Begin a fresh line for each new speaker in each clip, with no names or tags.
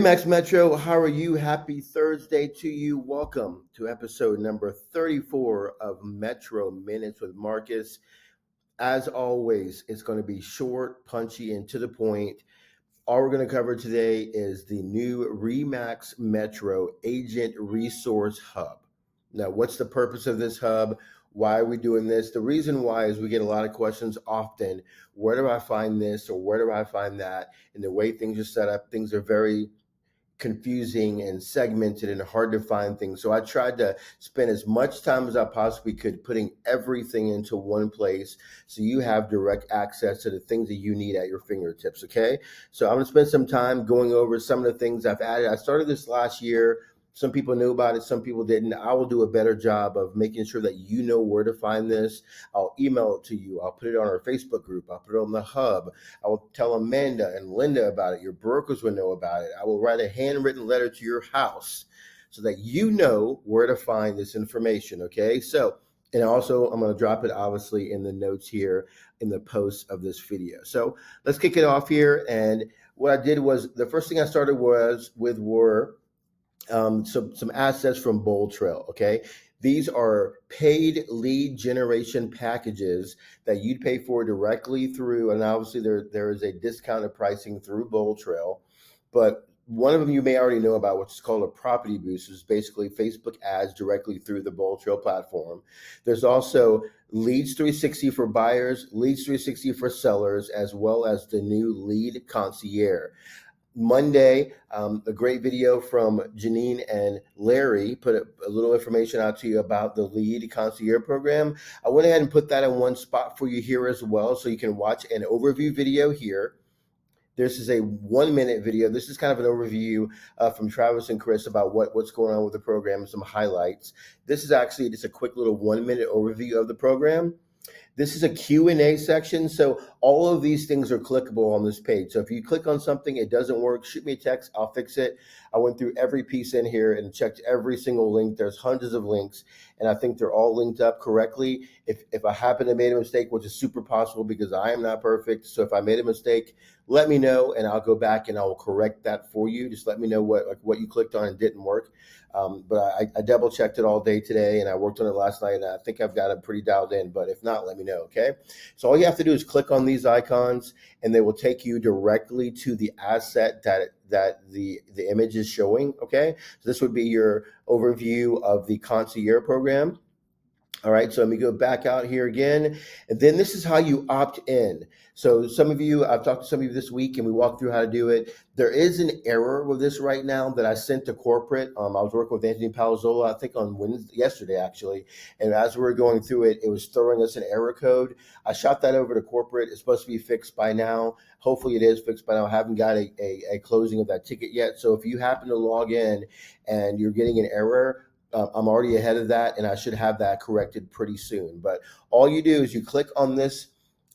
Remax Metro, how are you? Happy Thursday to you. Welcome to episode number 34 of Metro Minutes with Marcus. As always, it's going to be short, punchy, and to the point. All we're going to cover today is the new Remax Metro Agent Resource Hub. Now, what's the purpose of this hub? Why are we doing this? The reason why is we get a lot of questions often. Where do I find this or where do I find that? And the way things are set up, things are very confusing and segmented and hard to find things. So I tried to spend as much time as I possibly could putting everything into one place so you have direct access to the things that you need at your fingertips, okay? So I'm gonna spend some time going over some of the things I've added. I started this last year. Some people knew about it, some people didn't. I will do a better job of making sure that you know where to find this. I'll email it to you. I'll put it on our Facebook group. I'll put it on the hub. I will tell Amanda and Linda about it. Your brokers will know about it. I will write a handwritten letter to your house so that you know where to find this information, okay? So, and also I'm going to drop it obviously in the notes here in the post of this video. So let's kick it off here. And what I did was the first thing I started were some assets from Bold Trail, okay? These are paid lead generation packages that you'd pay for directly through, and obviously there is a discounted pricing through Bold Trail, but one of them you may already know about, which is called a property boost, is basically Facebook ads directly through the Bold Trail platform. There's also Leads 360 for buyers, Leads 360 for sellers, as well as the new Lead Concierge. Monday, a great video from Janine and Larry put a little information out to you about the Lead Concierge program. I went ahead and put that in one spot for you here as well, so you can watch an overview video here. This is a 1-minute video. This is kind of an overview from Travis and Chris about what's going on with the program and some highlights. This is actually just a quick little 1-minute overview of the program. This is a Q&A section, so all of these things are clickable on this page. So if you click on something, it doesn't work, shoot me a text, I'll fix it. I went through every piece in here and checked every single link. There's hundreds of links, and I think they're all linked up correctly. If I happen to make a mistake, which is super possible because I am not perfect, so if I made a mistake, let me know, and I'll go back and I will correct that for you. Just let me know what you clicked on and didn't work. But I double checked it all day today, and I worked on it last night, and I think I've got it pretty dialed in. But if not, let me know, okay? So all you have to do is click on these icons, and they will take you directly to the asset that the image is showing, okay? So this would be your overview of the concierge program. All right, so let me go back out here again. And then this is how you opt in. So some of you, I've talked to some of you this week and we walked through how to do it. There is an error with this right now that I sent to corporate. I was working with Anthony Palazzolo, I think on yesterday actually. And as we were going through it, it was throwing us an error code. I shot that over to corporate. It's supposed to be fixed by now. Hopefully it is fixed by now. I haven't got a closing of that ticket yet. So if you happen to log in and you're getting an error, I'm already ahead of that, and I should have that corrected pretty soon. But all you do is you click on this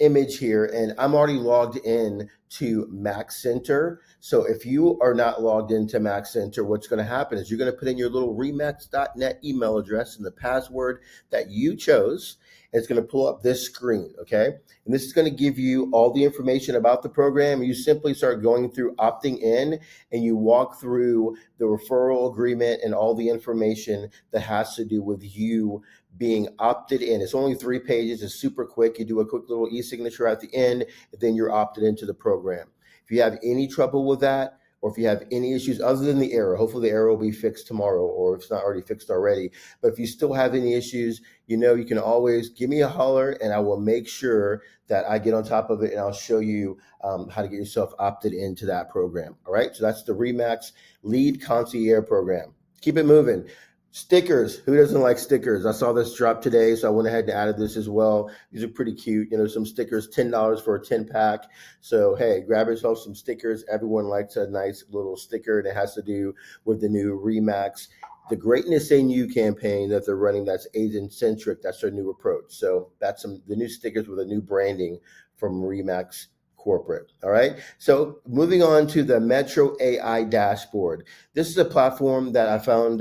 image here, and I'm already logged in to Max Center. So if you are not logged into Max Center, what's going to happen is you're going to put in your little remax.net email address and the password that you chose. And it's going to pull up this screen, okay? And this is going to give you all the information about the program. You simply start going through opting in, and you walk through the referral agreement and all the information that has to do with you being opted in. It's only 3 pages. It's super quick. You do a quick little e-signature at the end, and then you're opted into the program. If you have any trouble with that, or if you have any issues other than the error, hopefully the error will be fixed tomorrow, or if it's not already fixed already. But if you still have any issues, you can always give me a holler, and I will make sure that I get on top of it, and I'll show you how to get yourself opted into that program. All right, so that's the Remax Lead Concierge program. Keep it moving. Stickers. Who doesn't like stickers? I saw this drop today, so I went ahead and added this as well. These are pretty cute. Some stickers, $10 for a 10-pack. So, hey, grab yourself some stickers. Everyone likes a nice little sticker, and it has to do with the new Remax, the Greatness in You campaign that they're running. That's agent-centric. That's their new approach. So that's the new stickers with a new branding from Remax corporate. All right. So moving on to the Metro AI dashboard. This is a platform that I found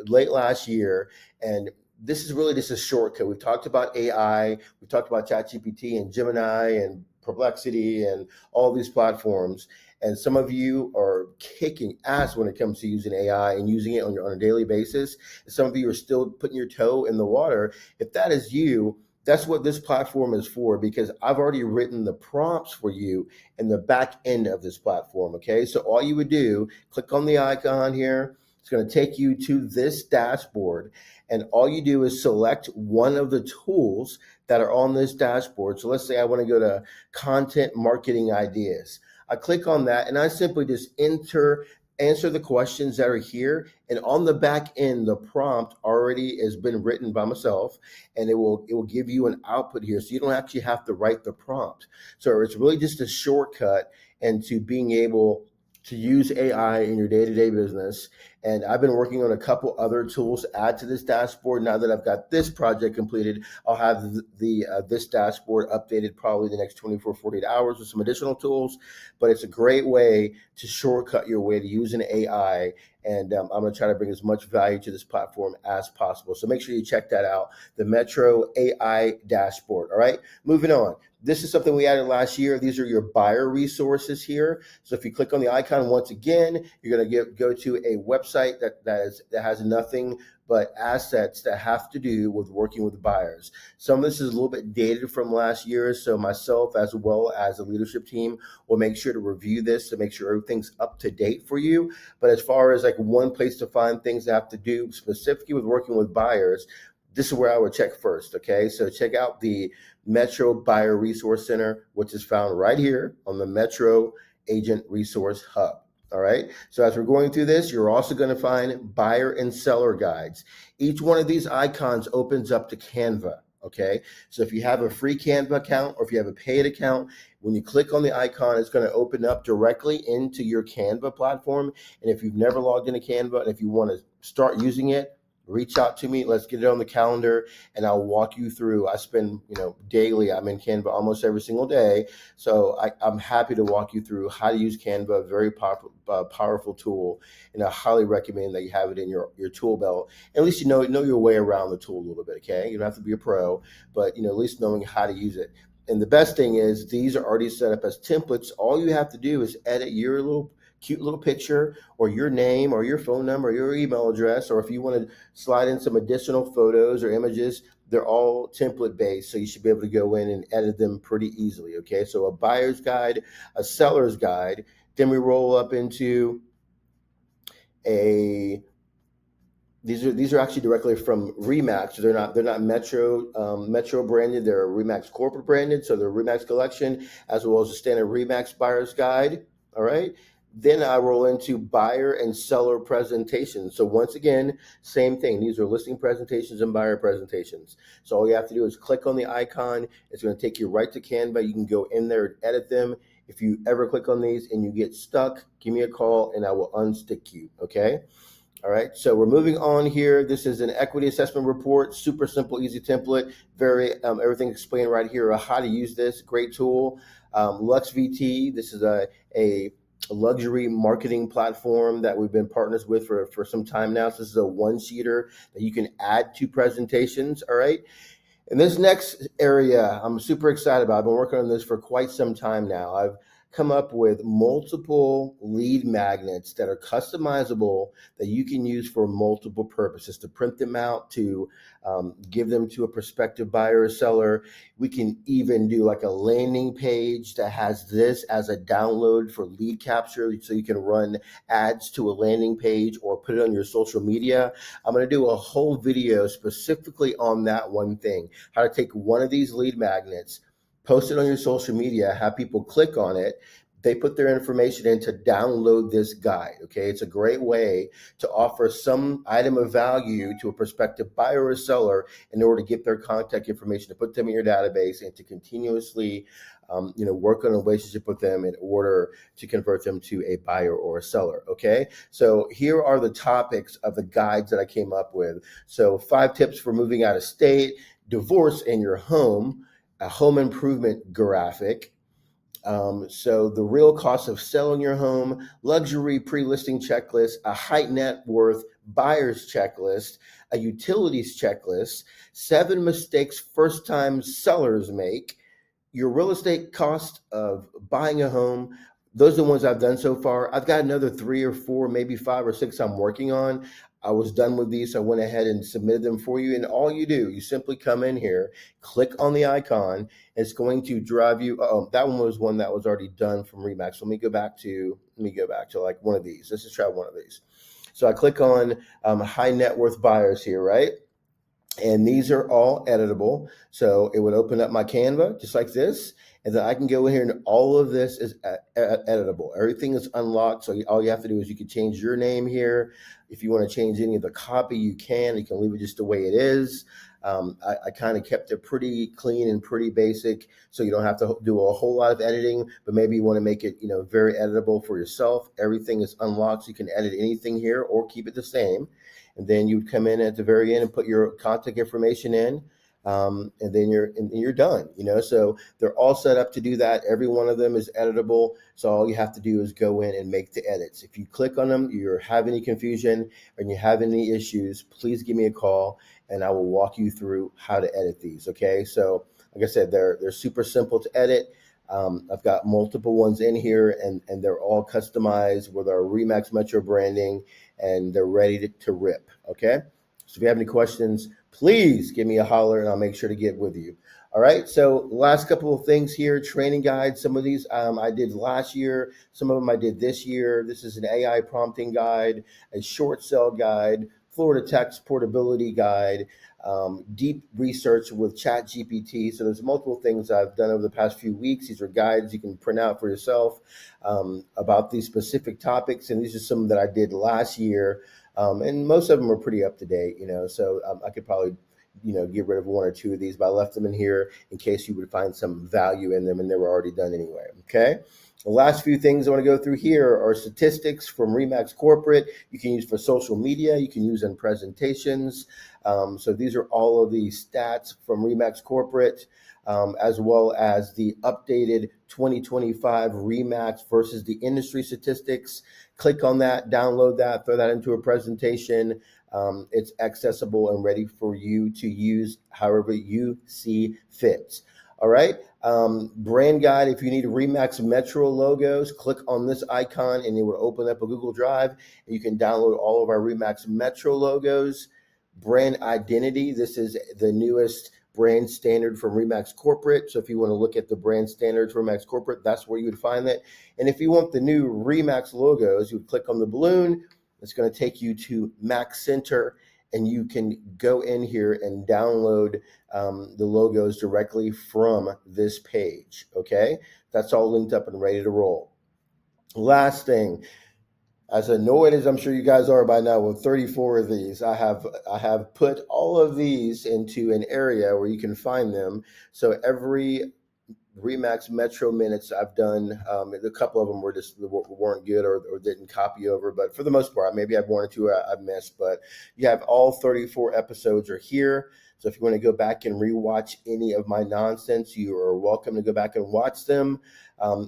late last year, and this is really just a shortcut. We've talked about AI, we've talked about ChatGPT and Gemini and Perplexity and all these platforms. And some of you are kicking ass when it comes to using AI and using it on a daily basis. Some of you are still putting your toe in the water. If that is you, that's what this platform is for, because I've already written the prompts for you in the back end of this platform. Okay. So all you would do, click on the icon here. It's going to take you to this dashboard. And all you do is select one of the tools that are on this dashboard. So let's say I want to go to content marketing ideas. I click on that and I simply just answer the questions that are here. And on the back end, the prompt already has been written by myself, and it will give you an output here. So you don't actually have to write the prompt. So it's really just a shortcut into being able to use AI in your day-to-day business. And I've been working on a couple other tools to add to this dashboard. Now that I've got this project completed, I'll have this dashboard updated probably the next 24, 48 hours with some additional tools. But it's a great way to shortcut your way to using AI. And I'm going to try to bring as much value to this platform as possible. So make sure you check that out, the Metro AI dashboard. All right, moving on. This is something we added last year. These are your buyer resources here. So if you click on the icon once again, you're going to go to a website that has nothing but assets that have to do with working with buyers. Some of this is a little bit dated from last year, so myself as well as the leadership team will make sure to review this to make sure everything's up to date for you. But as far as like one place to find things that have to do specifically with working with buyers, this is where I would check first. Okay, so check out the Metro Buyer Resource Center, which is found right here on the Metro Agent Resource Hub. All right, so as we're going through this, you're also going to find buyer and seller guides. Each one of these icons opens up to Canva. Okay, so if you have a free Canva account or if you have a paid account, when you click on the icon, it's going to open up directly into your Canva platform. And if you've never logged into Canva and if you want to start using it, reach out to me. Let's get it on the calendar and I'll walk you through. I spend, daily, I'm in Canva almost every single day. So I'm happy to walk you through how to use Canva, a very powerful tool. And I highly recommend that you have it in your tool belt. At least you know your way around the tool a little bit, okay? You don't have to be a pro, but at least knowing how to use it. And the best thing is these are already set up as templates. All you have to do is edit your cute little picture or your name or your phone number or your email address, or if you want to slide in some additional photos or images, they're all template based. So you should be able to go in and edit them pretty easily. Okay, so a buyer's guide, a seller's guide, then we roll up into these are actually directly from Remax. So they're not Metro branded. They're Remax corporate branded. So they're Remax collection as well as the standard Remax buyer's guide. All right. Then I roll into buyer and seller presentations. So once again, same thing. These are listing presentations and buyer presentations. So all you have to do is click on the icon. It's going to take you right to Canva. You can go in there and edit them. If you ever click on these and you get stuck, give me a call and I will unstick you. Okay. All right, so we're moving on here. This is an equity assessment report, super simple, easy template, everything explained right here, how to use this, great tool. LuxVT, this is a luxury marketing platform that we've been partners with for some time now. So this is a one-sheeter that you can add to presentations, all right? And this next area, I'm super excited about. I've been working on this for quite some time now. I've come up with multiple lead magnets that are customizable that you can use for multiple purposes, to print them out, to give them to a prospective buyer or seller. We can even do like a landing page that has this as a download for lead capture, so you can run ads to a landing page or put it on your social media. I'm going to do a whole video specifically on that one thing, how to take one of these lead magnets, post it on your social media, have people click on it. They put their information in to download this guide. Okay, it's a great way to offer some item of value to a prospective buyer or seller in order to get their contact information, to put them in your database, and to continuously work on a relationship with them in order to convert them to a buyer or a seller. Okay, so here are the topics of the guides that I came up with. So 5 tips for moving out of state, divorce in your home, a home improvement graphic. So the real cost of selling your home, luxury pre-listing checklist, a high net worth buyer's checklist, a utilities checklist, 7 mistakes first-time sellers make, your real estate cost of buying a home, those are the ones I've done so far. I've got another 3 or 4, maybe 5 or 6 I'm working on. I was done with these, so I went ahead and submitted them for you. And all you do, you simply come in here, click on the icon. It's going to drive you. Oh, that one was one that was already done from Remax. Let me go back to like one of these. Let's just try one of these. So I click on high net worth buyers here, right? And these are all editable. So it would open up my Canva just like this. And then I can go in here and all of this is editable. Everything is unlocked. So all you have to do is you can change your name here. If you want to change any of the copy, you can. You can leave it just the way it is. I kind of kept it pretty clean and pretty basic, so you don't have to do a whole lot of editing, but maybe you want to make it, very editable for yourself. Everything is unlocked, so you can edit anything here or keep it the same. And then you would come in at the very end and put your contact information in, and then you're done. So they're all set up to do that. Every one of them is editable. So all you have to do is go in and make the edits. If you click on them, you have any confusion and you have any issues, please give me a call and I will walk you through how to edit these. Okay. So like I said, they're super simple to edit. I've got multiple ones in here and they're all customized with our Remax Metro branding and they're ready to rip. Okay. So if you have any questions, please give me a holler and I'll make sure to get with you. All right. So last couple of things here, training guides. Some of these I did last year. Some of them I did this year. This is an AI prompting guide, a short sell guide, Florida tax portability guide, deep research with Chat GPT. So there's multiple things I've done over the past few weeks. These are guides you can print out for yourself about these specific topics. And these are some that I did last year. And most of them are pretty up to date, so I could probably, get rid of 1 or 2 of these, but I left them in here in case you would find some value in them and they were already done anyway. Okay. The last few things I want to go through here are statistics from Remax Corporate. You can use for social media. You can use in presentations. So these are all of the stats from Remax Corporate, as well as the updated 2025 Remax versus the industry statistics. Click on that, download that, throw that into a presentation. It's accessible and ready for you to use however you see fit. All right. Brand guide. If you need Remax Metro logos, click on this icon and it will open up a Google Drive and you can download all of our Remax Metro logos. Brand identity. This is the newest brand standard from Remax Corporate. So if you want to look at the brand standards for Remax Corporate, that's where you would find that. And if you want the new Remax logos, you would click on the balloon. It's going to take you to Max Center and you can go in here and download the logos directly from this page. Okay. That's all linked up and ready to roll. Last thing, as annoyed as I'm sure you guys are by now with 34 of these, I have put all of these into an area where you can find them. So every Remax Metro minutes I've done, a couple of them weren't good or didn't copy over, but for the most part, maybe I've 1 or 2 I've missed, but you have all 34 episodes are here. So if you want to go back and rewatch any of my nonsense, you are welcome to go back and watch them.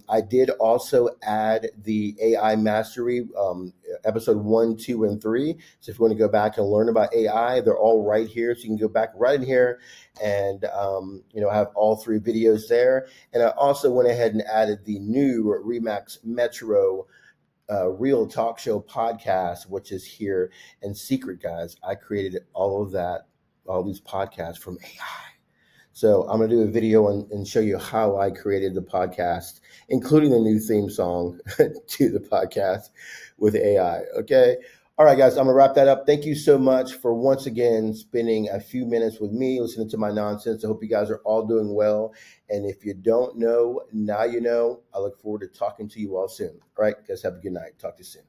I did also add the AI Mastery episode 1, 2, and 3. So if you want to go back and learn about AI, they're all right here. So you can go back right in here and have all 3 videos there. And I also went ahead and added the new Remax Metro Real Talk Show podcast, which is here. And secret, guys, I created all these podcasts from AI. So I'm going to do a video and show you how I created the podcast, including the new theme song to the podcast with AI. Okay. All right, guys, I'm going to wrap that up. Thank you so much for once again spending a few minutes with me, listening to my nonsense. I hope you guys are all doing well. And if you don't know, now you know. I look forward to talking to you all soon. All right, guys, have a good night. Talk to you soon.